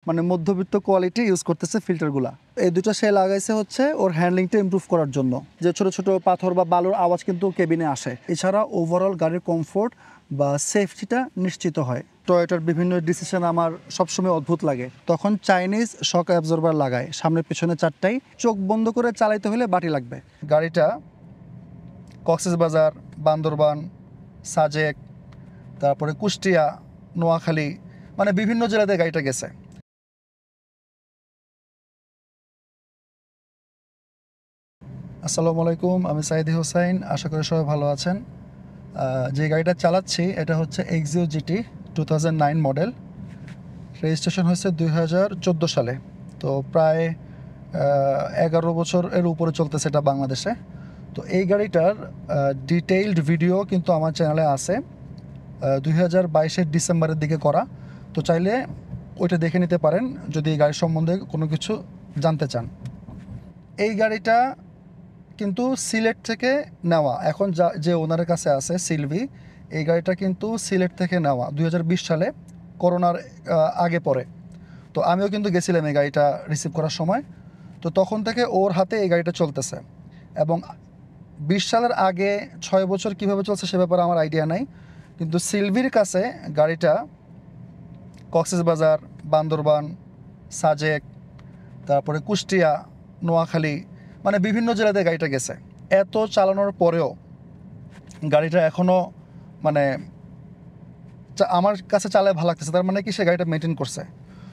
মানে মধ্যবিত্ত quality use করতেছে ফিল্টারগুলা। এই দুটো সে লাগাইছে হচ্ছে ওর হ্যান্ডলিংটা ইমপ্রুভ করার জন্য, যে ছোট ছোট পাথর বা বালুর আওয়াজ কিন্তু কেবিনে আসে। এছাড়া ওভারঅল গাড়ির কমফোর্ট বা সেফটিটা নিশ্চিত হয়। টয়োটার বিভিন্ন ডিসিশন আমার সবসময় অদ্ভুত লাগে। তখন চাইনিজ শক অ্যাবজর্বার লাগায় সামনে পিছনে চারটাই, চোখ বন্ধ করে চালাইতে হলে বাটি লাগবে। গাড়িটা কক্সবাজার, বান্দরবান, সাজেক, তারপরে কুষ্টিয়া, নোয়াখালী, মানে বিভিন্ন জেলাতে গাড়িটা গেছে। আসসালামু আলাইকুম, আমি সাইদি হোসাইন, আশা করি সবাই ভালো আছেন। যে গাড়িটা চালাচ্ছি এটা হচ্ছে এক্সিও জিটি 2009 মডেল। রেজিস্ট্রেশন হয়েছে 2014 সালে। তো প্রায় 11 বছর এর উপরে চলতেছে এটা বাংলাদেশে। তো এই গাড়িটার ডিটেইলড ভিডিও কিন্তু আমার চ্যানেলে আছে, 2022-এর ডিসেম্বরের দিকে করা। তো চাইলে ওইটা দেখে নিতে পারেন যদি এই গাড়ির সম্বন্ধে কোনো কিছু জানতে চান। এই গাড়িটা কিন্তু সিলেট থেকে নেওয়া, এখন যে ওনারের কাছে আছে সিলভি, এই গাড়িটা কিন্তু সিলেট থেকে নেওয়া 2020 সালে, করোনার আগে পরে। তো আমিও কিন্তু গেছিলাম এই গাড়িটা রিসিভ করার সময়। তো তখন থেকে ওর হাতে এই গাড়িটা চলতেছে, এবং 20 সালের আগে 6 বছর কীভাবে চলছে সে ব্যাপারে আমার আইডিয়া নাই। কিন্তু সিলভির কাছে গাড়িটা কক্সবাজার, বান্দরবান, সাজেক, তারপরে কুষ্টিয়া, নোয়াখালী, মানে বিভিন্ন জেলাতে গাড়িটা গেছে। এত চালানোর পরেও গাড়িটা এখনও মানে আমার কাছে চালায় ভালো লাগতেছে। তার মানে কি, সে গাড়িটা মেনটেন করছে।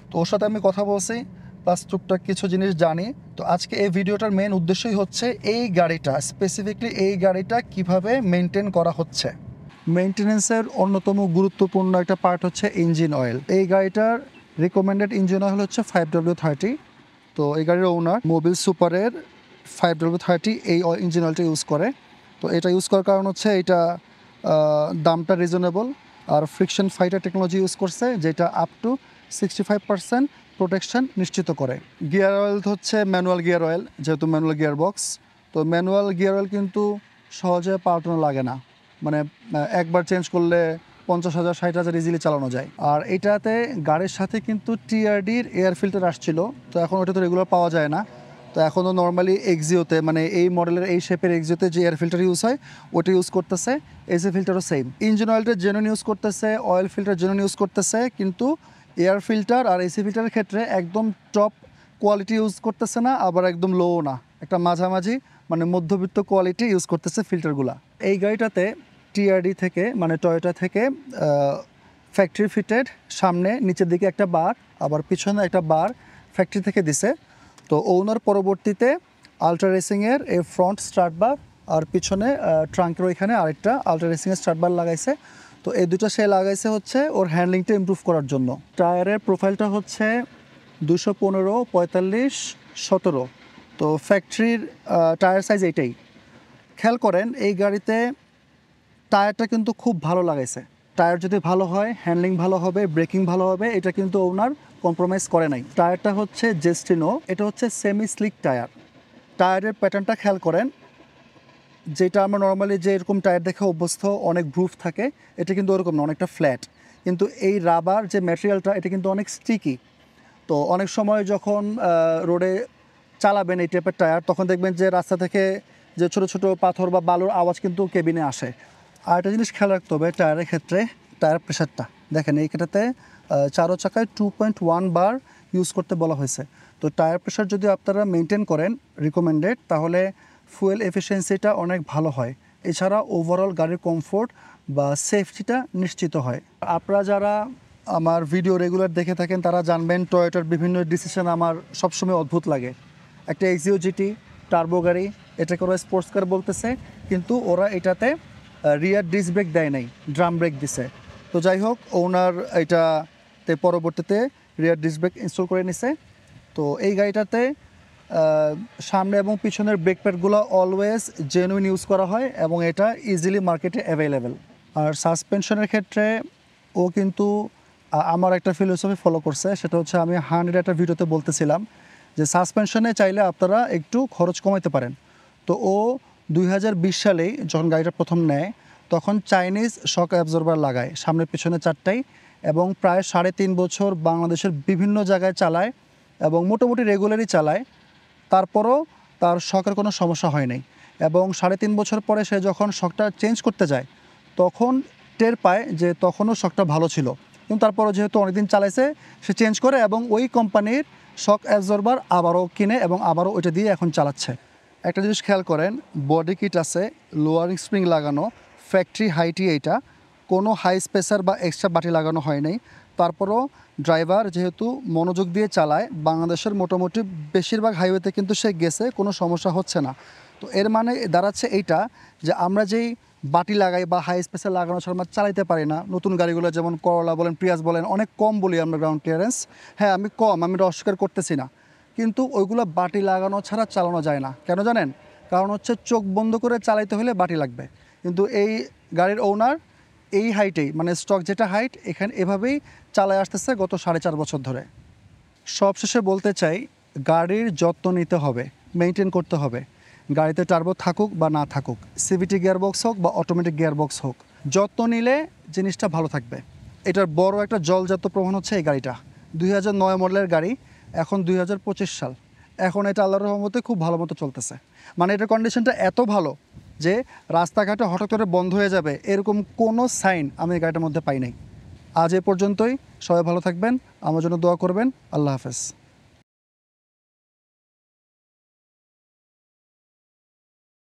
তো ওর সাথে আমি কথা বলছি, প্লাস টুকটাক কিছু জিনিস জানি। তো আজকে এই ভিডিওটার মেন উদ্দেশ্যই হচ্ছে এই গাড়িটা, স্পেসিফিকলি এই গাড়িটা কিভাবে মেনটেন করা হচ্ছে। মেনটেন্যান্সের অন্যতম গুরুত্বপূর্ণ একটা পার্ট হচ্ছে ইঞ্জিন অয়েল। এই গাড়িটার রিকমেন্ডেড ইঞ্জিন অয়েল হচ্ছে 5W30। তো এই গাড়ির ওনার মোবিল সুপারের 5W30 এই ইঞ্জিন অয়েলটা ইউজ করে। তো এটা ইউজ করার কারণ হচ্ছে এটা দামটা রিজনেবল, আর ফ্রিকশন ফাইটার টেকনোলজি ইউজ করছে, যেটা আপ টু 65% প্রোটেকশন নিশ্চিত করে। গিয়ার অয়েল হচ্ছে ম্যানুয়াল গিয়ার অয়েল, যেহেতু ম্যানুয়াল গিয়ার বক্স। তো ম্যানুয়াল গিয়ার অয়েল কিন্তু সহজে পাল্টানো লাগে না, মানে একবার চেঞ্জ করলে 50,000 60,000 ইজিলি চালানো যায়। আর এটাতে গাড়ির সাথে কিন্তু টিআরডির এয়ার ফিল্টার আসছিল, তো এখন ওটা তো রেগুলার পাওয়া যায় না। তো এখনও নর্মালি এক্সিওতে, মানে এই মডেলের এই শেপের এক্সিওতে যে এয়ার ফিল্টার ইউজ হয় ওটা ইউজ করতেছে। এসি ফিল্টারও সেম। ইঞ্জিন অয়েলটা জেনুইন ইউজ করতেছে, অয়েল ফিল্টার জেনুইন ইউজ করতেছে, কিন্তু এয়ার ফিল্টার আর এসি ফিল্টারের ক্ষেত্রে একদম টপ কোয়ালিটি ইউজ করতেছে না, আবার একদম লো না, একটা মাঝামাঝি মানে মধ্যবিত্ত কোয়ালিটি ইউজ করতেছে ফিল্টারগুলা। এই গাড়িটাতে টিআরডি থেকে, মানে টয়োটা থেকে ফ্যাক্টরি ফিটেড সামনে নিচের দিকে একটা বার, আবার পিছনে একটা বার ফ্যাক্টরি থেকে দিছে। তো ওনার পরবর্তীতে আলট্রা রেসিংয়ের এই ফ্রন্ট স্টার্ট বার, আর পিছনে ট্রাঙ্কের ওইখানে আরেকটা আলট্রা রেসিংয়ের স্টার্ট বার লাগাইছে। তো এই দুটো সে লাগাইছে হচ্ছে ওর হ্যান্ডলিংটা ইমপ্রুভ করার জন্য। টায়ারের প্রোফাইলটা হচ্ছে 215, 45, 17। তো ফ্যাক্টরির টায়ার সাইজ এইটাই। খেয়াল করেন এই গাড়িতে টায়ারটা কিন্তু খুব ভালো লাগাইছে। টায়ার যদি ভালো হয়, হ্যান্ডলিং ভালো হবে, ব্রেকিং ভালো হবে, এটা কিন্তু ওনার কম্প্রোমাইজ করে নাই। টায়ারটা হচ্ছে জেস্টিনো, এটা হচ্ছে সেমি স্লিক টায়ার। টায়ারের প্যাটার্নটা খেয়াল করেন, যেটা আমরা নর্মালি যে এরকম টায়ার দেখে অভ্যস্ত, অনেক গ্রুভ থাকে, এটা কিন্তু ওরকম না, অনেকটা ফ্ল্যাট। কিন্তু এই রাবার যে ম্যাটেরিয়ালটা, এটা কিন্তু অনেক স্টিকি। তো অনেক সময় যখন রোডে চালাবেন এই টাইপের টায়ার, তখন দেখবেন যে রাস্তা থেকে যে ছোট ছোট পাথর বা বালুর আওয়াজ কিন্তু কেবিনে আসে। আর একটা জিনিস খেয়াল রাখতে হবে টায়ারের ক্ষেত্রে, টায়ার প্রেশারটা দেখেন এইটাতে 4 চাকায় 2.1 বার ইউজ করতে বলা হয়েছে। তো টায়ার প্রেশার যদি আপনারা মেনটেন করেন রিকমেন্ডেড, তাহলে ফুয়েল এফিসিয়েন্সিটা অনেক ভালো হয়। এছাড়া ওভারঅল গাড়ির কমফোর্ট বা সেফটিটা নিশ্চিত হয়। আপনারা যারা আমার ভিডিও রেগুলার দেখে থাকেন তারা জানবেন টয়োটার বিভিন্ন ডিসিশন আমার সবসময় অদ্ভুত লাগে। একটা এক্সিও জিটি টার্বো গাড়ি, এটাকে ওরা স্পোর্টস কার বলতেছে, কিন্তু ওরা এটাতে রিয়ার ডিস্ক ব্রেক দেয় নাই, ড্রাম ব্রেক দিছে। তো যাই হোক, ওনার এটাতে পরবর্তীতে রিয়ার ডিস্ক ব্রেক ইনস্টল করে নিছে। তো এই গাড়িটাতে সামনে এবং পিছনের ব্রেক প্যাডগুলো অলওয়েজ জেনুইন ইউজ করা হয়, এবং এটা ইজিলি মার্কেটে অ্যাভেলেবেল। আর সাসপেনশনের ক্ষেত্রে ও কিন্তু আমার একটা ফিলোসফি ফলো করছে, সেটা হচ্ছে আমি 100 একটা ভিডিওতে বলতেছিলাম যে সাসপেনশনে চাইলে আপনারা একটু খরচ কমাইতে পারেন। তো ও 2020 সালেই যখন গাড়িটা প্রথম নেয়, তখন চাইনিজ শক অ্যাবজর্বার লাগায় সামনে পিছনে চারটাই, এবং প্রায় 3.5 বছর বাংলাদেশের বিভিন্ন জায়গায় চালায় এবং মোটামুটি রেগুলারই চালায়। তারপরও তার শকের কোনো সমস্যা হয় নাই এবং 3.5 বছর পরে সে যখন শকটা চেঞ্জ করতে যায় তখন টের পায় যে তখনও শকটা ভালো ছিল, কিন্তু তারপরও যেহেতু অনেকদিন চালাইছে সে চেঞ্জ করে এবং ওই কোম্পানির শক অ্যাবজর্বার আবারও কিনে এবং আবারও ওইটা দিয়ে এখন চালাচ্ছে। একটা জিনিস খেয়াল করেন, বডি কিট আছে, লোয়ারিং স্প্রিং লাগানো, ফ্যাক্টরি হাইটি, এইটা কোনো হাই স্পেসার বা এক্সট্রা বাটি লাগানো হয় নাই। তারপরও ড্রাইভার যেহেতু মনোযোগ দিয়ে চালায়, বাংলাদেশের মোটামুটি বেশিরভাগ হাইওয়েতে কিন্তু সে গেছে, কোনো সমস্যা হচ্ছে না। তো এর মানে দাঁড়াচ্ছে এইটা যে আমরা যেই বাটি লাগাই বা হাই স্পেসার লাগানো ছাড়া আমরা চালাইতে পারি না। নতুন গাড়িগুলো যেমন করলা বলেন, প্রিয়াস বলেন, অনেক কম বলি আমরা গ্রাউন্ড ক্লিয়ারেন্স। হ্যাঁ, আমি এটা অস্বীকার করতেছি না, কিন্তু ওইগুলো বাটি লাগানো ছাড়া চালানো যায় না। কেন জানেন? কারণ হচ্ছে চোখ বন্ধ করে চালাইতে হলে বাটি লাগবে, কিন্তু এই গাড়ির ওনার এই হাইটেই, মানে স্টক যেটা হাইট, এখানে এভাবেই চালায় আসতেছে গত 4.5 বছর ধরে। সবশেষে বলতে চাই, গাড়ির যত্ন নিতে হবে, মেনটেন করতে হবে। গাড়িতে টার্বো থাকুক বা না থাকুক, সিভিটি গিয়ারবক্স হোক বা অটোমেটিক গিয়ারবক্স হোক, যত্ন নিলে জিনিসটা ভালো থাকবে। এটার বড় একটা জলজাত প্রমাণ হচ্ছে এই গাড়িটা। 2009 মডেলের গাড়ি, এখন 2025 সাল, এখন এটা আল্লাহর রহমতে খুব ভালো মতো চলতেছে। মানে এটার কন্ডিশনটা এত ভালো যে রাস্তাঘাটে হঠাৎ করে বন্ধ হয়ে যাবে এরকম কোনো সাইন আমি এই গাড়িটার মধ্যে পাই নাই। আজ এ পর্যন্তই। সবাই ভালো থাকবেন, আমার জন্য দোয়া করবেন। আল্লাহ হাফেজ।